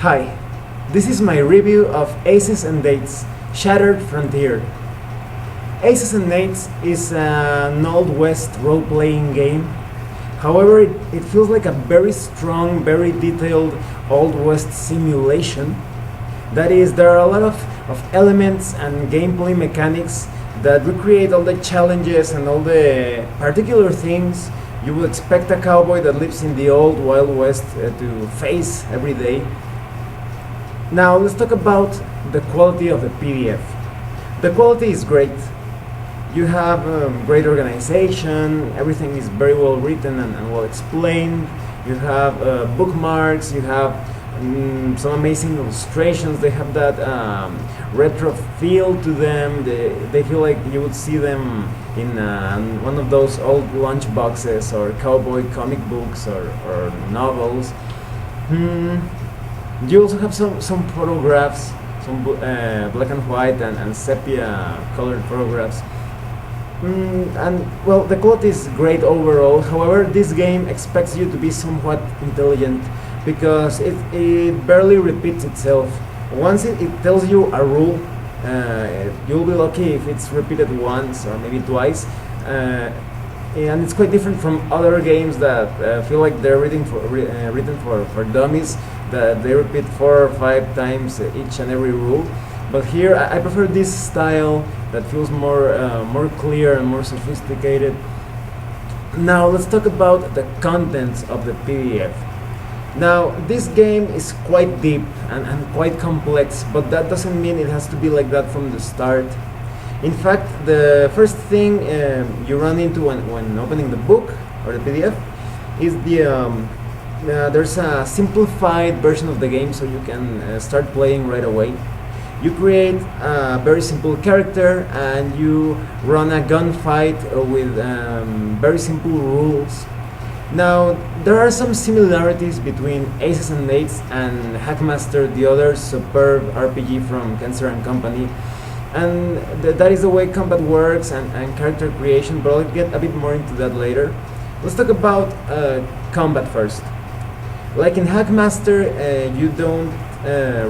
Hi, this is my review of Aces and Eights Shattered Frontier. Aces and Eights is an Old West role playing game. However, it feels like a very strong, very detailed Old West simulation. That is, there are a lot of elements and gameplay mechanics that recreate all the challenges and all the particular things you would expect a cowboy that lives in the old Wild West to face every day. Now let's talk about the quality of the PDF. The quality is great. You have great organization, everything is very well written and well explained. You have bookmarks, you have some amazing illustrations. They have that retro feel to them. They feel like you would see them in one of those old lunch boxes or cowboy comic books or novels. You also have some photographs, some black and white and sepia colored photographs. And well, the quality is great overall. However, this game expects you to be somewhat intelligent because it barely repeats itself. Once it tells you a rule, you'll be lucky if it's repeated once or maybe twice. And it's quite different from other games that feel like they're written for dummies, that they repeat 4 or 5 times each and every rule. But here I prefer this style that feels more clear and more sophisticated. Now let's talk about the contents of the PDF. Now this game is quite deep and quite complex, but that doesn't mean it has to be like that from the start. In fact, the first thing you run into when opening the book or the PDF is there's a simplified version of the game, so you can start playing right away. You create a very simple character and you run a gunfight with very simple rules. Now, there are some similarities between Aces and Eights and Hackmaster, the other superb RPG from Kenzer and Company. And that is the way combat works and character creation, but I'll get a bit more into that later. Let's talk about combat first. Like in Hackmaster, you don't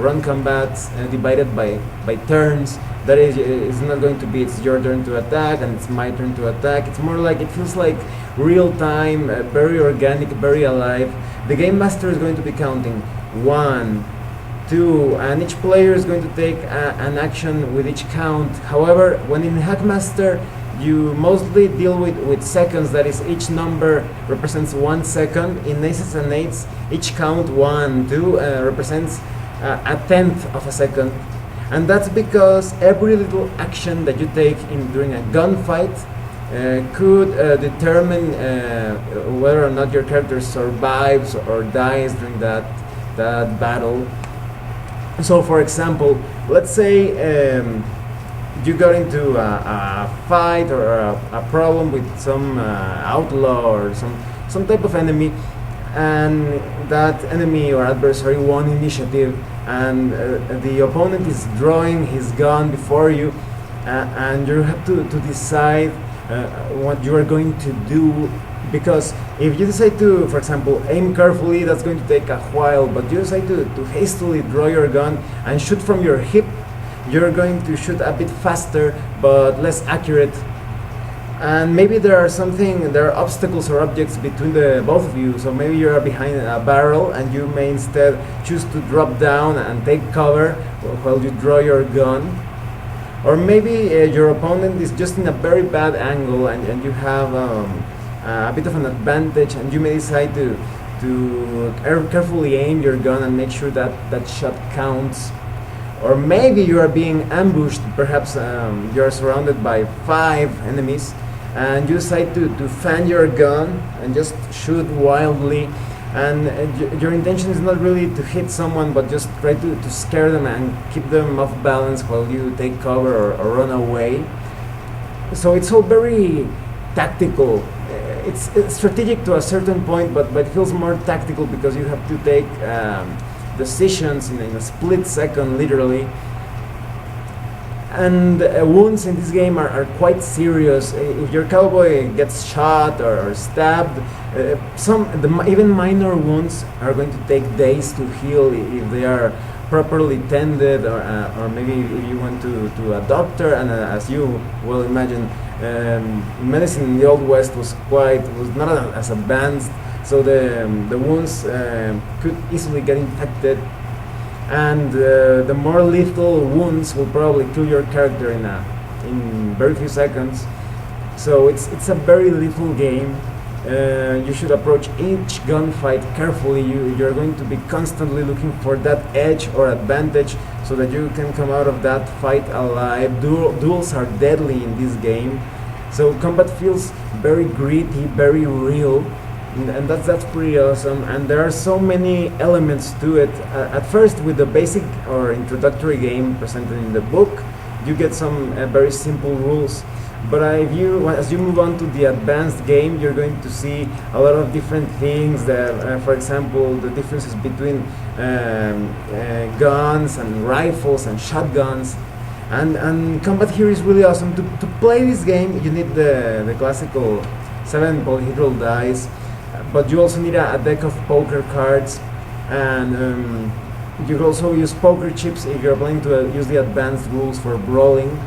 run combats divided by turns. That is, it's not going to be it's your turn to attack and it's my turn to attack. It's more like, it feels like real time, very organic, very alive. The game master is going to be counting 1, 2, and each player is going to take an action with each count. However, when in Hackmaster, you mostly deal with seconds. That is, each number represents 1 second. In Aces and Eights, each count 1, 2 represents a tenth of a second. And that's because every little action that you take during a gunfight could determine whether or not your character survives or dies during that battle. So for example, let's say you got into a fight or a problem with some outlaw or some type of enemy, and that enemy or adversary won initiative, and the opponent is drawing his gun before you, and you have to decide what you are going to do. Because if you decide to, for example, aim carefully, that's going to take a while, but you decide to hastily draw your gun and shoot from your hip, you're going to shoot a bit faster but less accurate. And maybe there are obstacles or objects between the both of you, so maybe you're behind a barrel and you may instead choose to drop down and take cover while you draw your gun. Or maybe your opponent is just in a very bad angle and you have a bit of an advantage, and you may decide to carefully aim your gun and make sure that shot counts. Or maybe you are being ambushed, perhaps you are surrounded by 5 enemies, and you decide to fan your gun and just shoot wildly, and your intention is not really to hit someone, but just try to scare them and keep them off balance while you take cover or run away. So it's all very tactical. It's strategic to a certain point, but it feels more tactical because you have to take decisions in a split second, literally. And wounds in this game are quite serious. If your cowboy gets shot or stabbed, Even minor wounds are going to take days to heal if they are properly tended, or maybe if you went to a doctor, and as you well imagine, medicine in the Old West was not as advanced, so the wounds could easily get infected, and the more lethal wounds will probably kill your character in very few seconds. So it's a very lethal game. You should approach each gunfight carefully. You're going to be constantly looking for that edge or advantage so that you can come out of that fight alive. Duels are deadly in this game, so combat feels very gritty, very real, and that's pretty awesome. And there are so many elements to it. At first, with the basic or introductory game presented in the book, you get some very simple rules. But as you move on to the advanced game, you're going to see a lot of different things. That, for example, the differences between guns and rifles and shotguns, and combat here is really awesome. To play this game, you need the classical 7 polyhedral dice, but you also need a deck of poker cards, and you can also use poker chips if you're planning to use the advanced rules for brawling.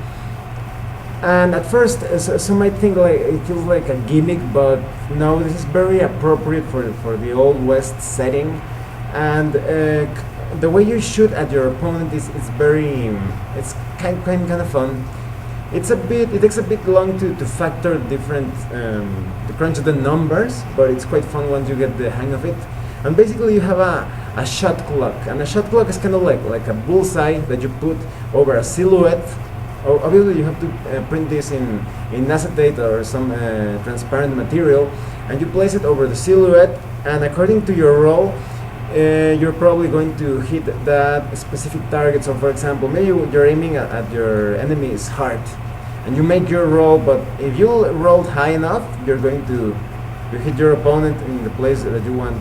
And at first, some might think like it feels like a gimmick, but no, this is very appropriate for the Old West setting. And the way you shoot at your opponent is it's kind of fun. It takes a bit long to factor different to crunch the numbers, but it's quite fun once you get the hang of it. And basically, you have a shot clock, and a shot clock is kind of like a bullseye that you put over a silhouette. Obviously, you have to print this in acetate or some transparent material, and you place it over the silhouette, and according to your roll, you're probably going to hit that specific target. So for example, maybe you're aiming at your enemy's heart, and you make your roll, but if you rolled high enough, you hit your opponent in the place that you want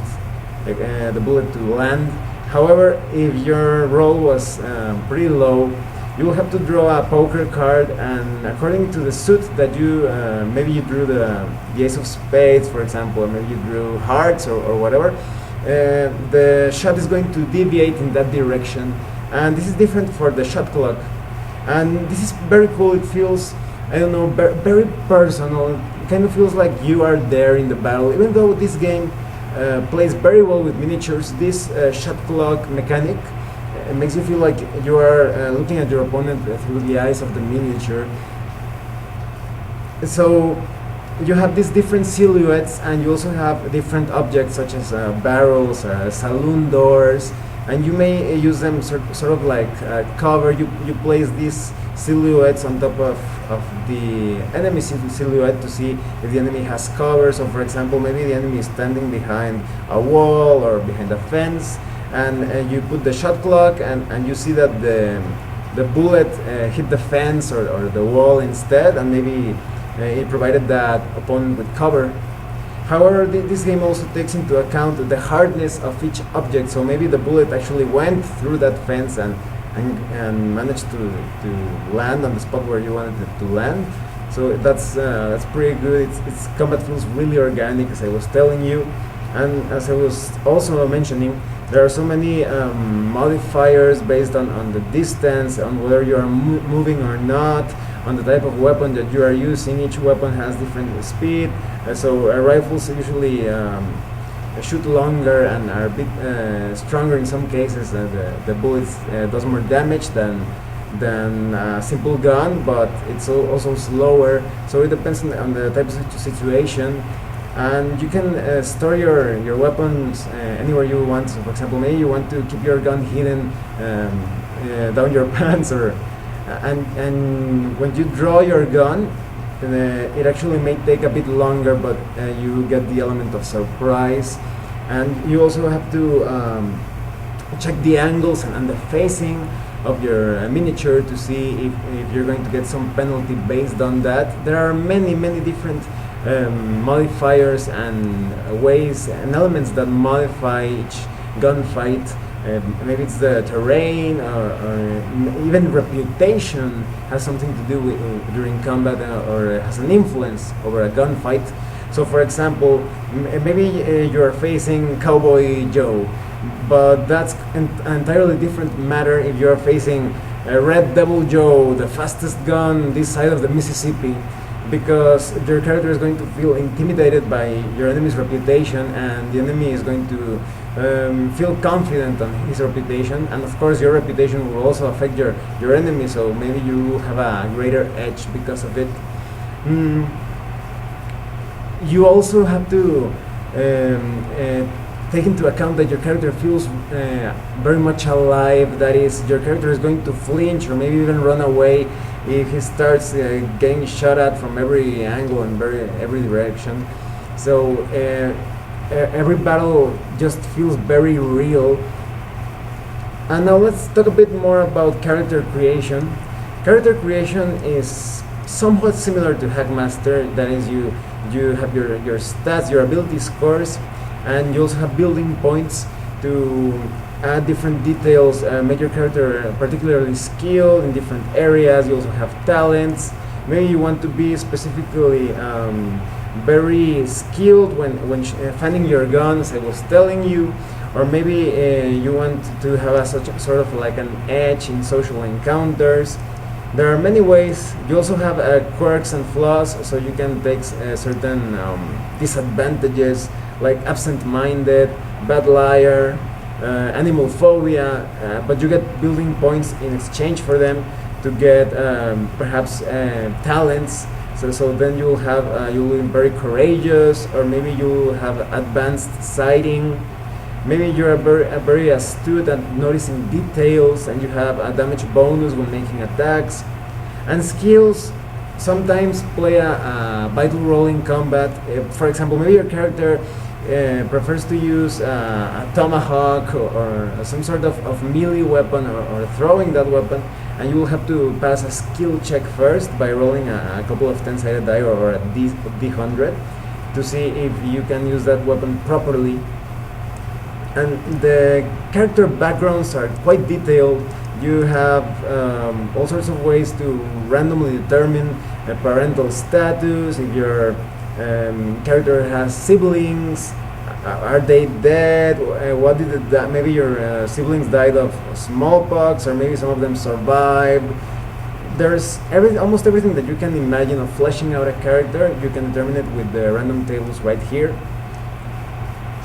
the bullet to land. However, if your roll was pretty low, you will have to draw a poker card, and according to the suit that you maybe you drew the ace of spades, for example, or maybe you drew hearts or whatever, the shot is going to deviate in that direction. And this is different for the shot clock, and this is very cool. It feels, I don't know, very personal. It kind of feels like you are there in the battle. Even though this game plays very well with miniatures, this shot clock mechanic, it makes you feel like you are looking at your opponent through the eyes of the miniature. So you have these different silhouettes, and you also have different objects such as barrels, saloon doors, and you may use them sort of like cover. You place these silhouettes on top of the enemy silhouette to see if the enemy has cover. So for example, maybe the enemy is standing behind a wall or behind a fence, and you put the shot clock, and you see that the bullet hit the fence or the wall instead, and maybe it provided that opponent with cover. However, this game also takes into account the hardness of each object, so maybe the bullet actually went through that fence and managed to land on the spot where you wanted it to land. So that's pretty good. Its combat feels really organic, as I was telling you, and as I was also mentioning, there are so many modifiers based on the distance, on whether you are moving or not, on the type of weapon that you are using. Each weapon has different speed, so rifles usually shoot longer and are a bit stronger in some cases. The bullets does more damage than a simple gun, but it's also slower. So it depends on the type of situation. And you can store your weapons anywhere you want. So for example, maybe you want to keep your gun hidden down your pants, and when you draw your gun, it actually may take a bit longer, but you get the element of surprise. And you also have to check the angles and the facing of your miniature to see if you're going to get some penalty based on that. There are many different modifiers and ways and elements that modify each gunfight. Maybe it's the terrain, or even reputation has something to do with during combat, or has an influence over a gunfight. So, for example, maybe you're facing Cowboy Joe, but that's an entirely different matter if you're facing Red Devil Joe, the fastest gun this side of the Mississippi, because your character is going to feel intimidated by your enemy's reputation, and the enemy is going to feel confident on his reputation, and of course your reputation will also affect your enemy, so maybe you have a greater edge because of it. Mm, you also have to take into account that your character feels very much alive. That is, your character is going to flinch or maybe even run away if he starts getting shot at from every angle and every direction. So every battle just feels very real. And now let's talk a bit more about character creation. Character creation is somewhat similar to Hackmaster. That is, you have your stats, your ability scores, and you also have building points to add different details, make your character particularly skilled in different areas. You also have talents. Maybe you want to be specifically very skilled when finding your gun, as I was telling you, or maybe you want to have a sort of like an edge in social encounters. There are many ways. You also have quirks and flaws, so you can take certain disadvantages like absent-minded, bad liar, animal phobia, but you get building points in exchange for them to get perhaps talents. So then you'll have you'll be very courageous, or maybe you'll have advanced sighting. Maybe you're very astute at noticing details, and you have a damage bonus when making attacks. And skills sometimes play a vital role in combat. For example, maybe your character prefers to use a tomahawk or some sort of melee weapon, or throwing that weapon, and you will have to pass a skill check first by rolling a couple of 10-sided die or a D100 to see if you can use that weapon properly. And the character backgrounds are quite detailed. You have all sorts of ways to randomly determine a parental status. If your character has siblings, are they dead? What did maybe your siblings died of smallpox, or maybe some of them survived. There's almost everything that you can imagine of fleshing out a character. You can determine it with the random tables right here.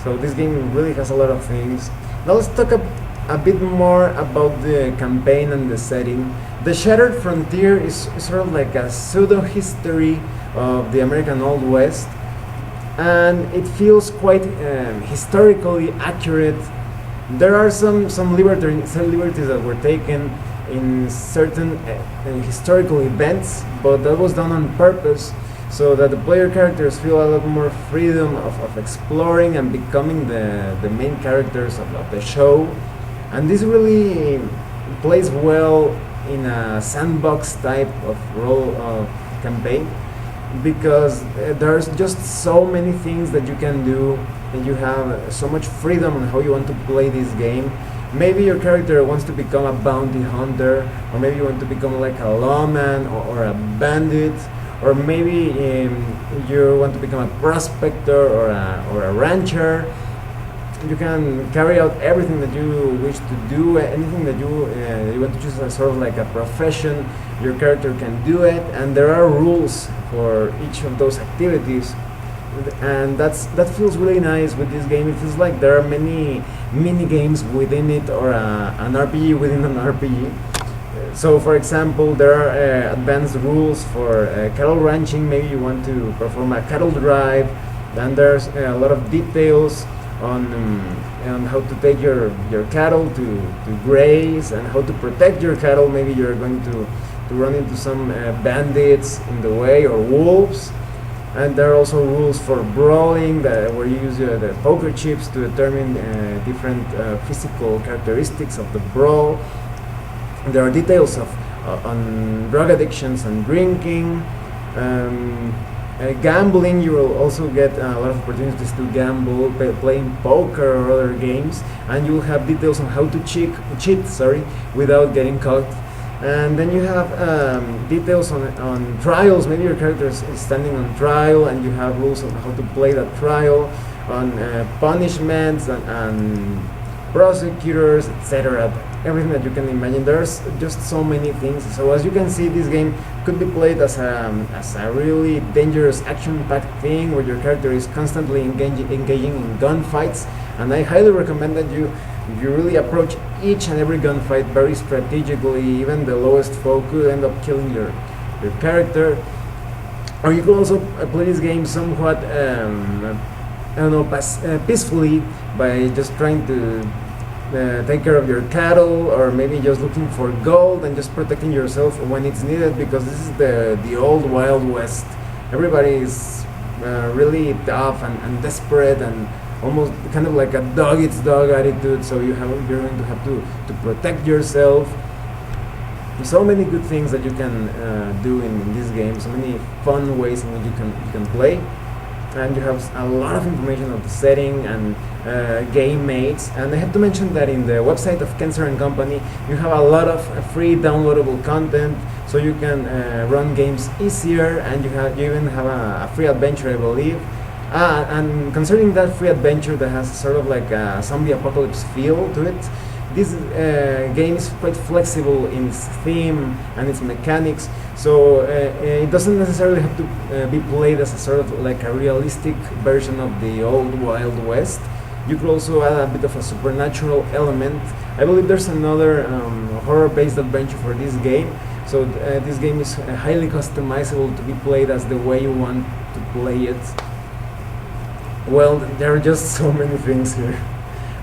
So this game really has a lot of things. Now let's talk a bit more about the campaign and the setting. The Shattered Frontier is sort of like a pseudo-history of the American Old West, and it feels quite historically accurate. There are some liberties that were taken in certain historical events, but that was done on purpose, so that the player characters feel a lot more freedom of exploring and becoming the main characters of the show. And this really plays well in a sandbox type of role of campaign, because there's just so many things that you can do, and you have so much freedom on how you want to play this game. Maybe your character wants to become a bounty hunter, or maybe you want to become like a lawman or a bandit, or maybe you want to become a prospector or a rancher. You can carry out everything that you wish to do, anything that you want to choose as sort of like a profession. Your character can do it, and there are rules for each of those activities, and that feels really nice with this game. It feels like there are many mini games within it, or an RPG within an RPG. So, for example, there are advanced rules for cattle ranching. Maybe you want to perform a cattle drive, and there's a lot of details on how to take your cattle to graze, and how to protect your cattle. Maybe you're going to run into some bandits in the way, or wolves. And there are also rules for brawling, where you use the poker chips to determine different physical characteristics of the brawl. There are details on drug addictions and drinking. Gambling, you will also get a lot of opportunities to gamble, playing poker or other games, and you will have details on how to cheat without getting caught. And then you have details on trials. Maybe your character is standing on trial, and you have rules on how to play that trial, on punishments and prosecutors, etc. Everything that you can imagine. There's just so many things. So as you can see, this game could be played as a really dangerous action-packed thing where your character is constantly engaging in gunfights. And I highly recommend that you really approach each and every gunfight very strategically. Even the lowest foe could end up killing your character. Or you could also play this game somewhat I don't know, peacefully, by just trying to take care of your cattle, or maybe just looking for gold and just protecting yourself when it's needed, because this is the old Wild West. Everybody is really tough and desperate, and almost kind of like a dog eats dog attitude. So you're going to have to protect yourself. So many good things that you can do in this game. So many fun ways in which you can play. And you have a lot of information of the setting and game mates. And I have to mention that in the website of Kenzer and Company, you have a lot of free downloadable content, so you can run games easier, and you even have a free adventure, I believe. And concerning that free adventure that has sort of like a zombie apocalypse feel to it, this game is quite flexible in its theme and its mechanics, so it doesn't necessarily have to be played as a sort of like a realistic version of the old Wild West. You could also add a bit of a supernatural element. I believe there's another horror-based adventure for this game, so this game is highly customizable to be played as the way you want to play it. Well, there are just so many things here.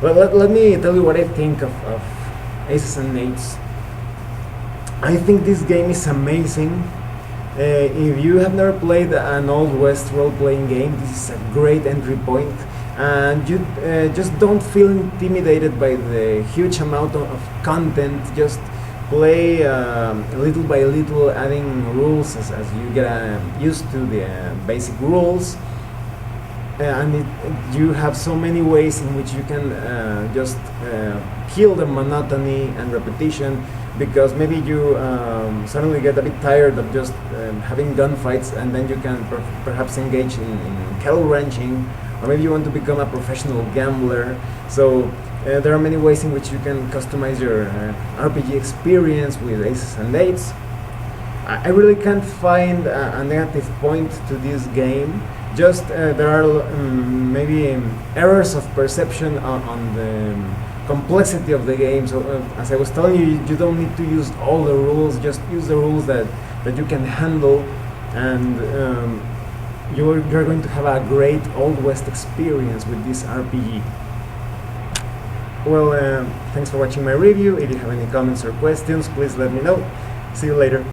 Well, let me tell you what I think of Aces and Eights. I think this game is amazing. If you have never played an Old West role-playing game, this is a great entry point, and you just don't feel intimidated by the huge amount of content. Just play little by little, adding rules as you get used to the basic rules. And you have so many ways in which you can just kill the monotony and repetition, because maybe you suddenly get a bit tired of just having gunfights, and then you can perhaps engage in cattle ranching, or maybe you want to become a professional gambler. So there are many ways in which you can customize your RPG experience with Aces and Eights. I really can't find a negative point to this game. Just there are maybe errors of perception on the complexity of the game. So as I was telling you, you don't need to use all the rules. Just use the rules that you can handle, and you're going to have a great Old West experience with this RPG. Well, thanks for watching my review. If you have any comments or questions, please let me know. See you later.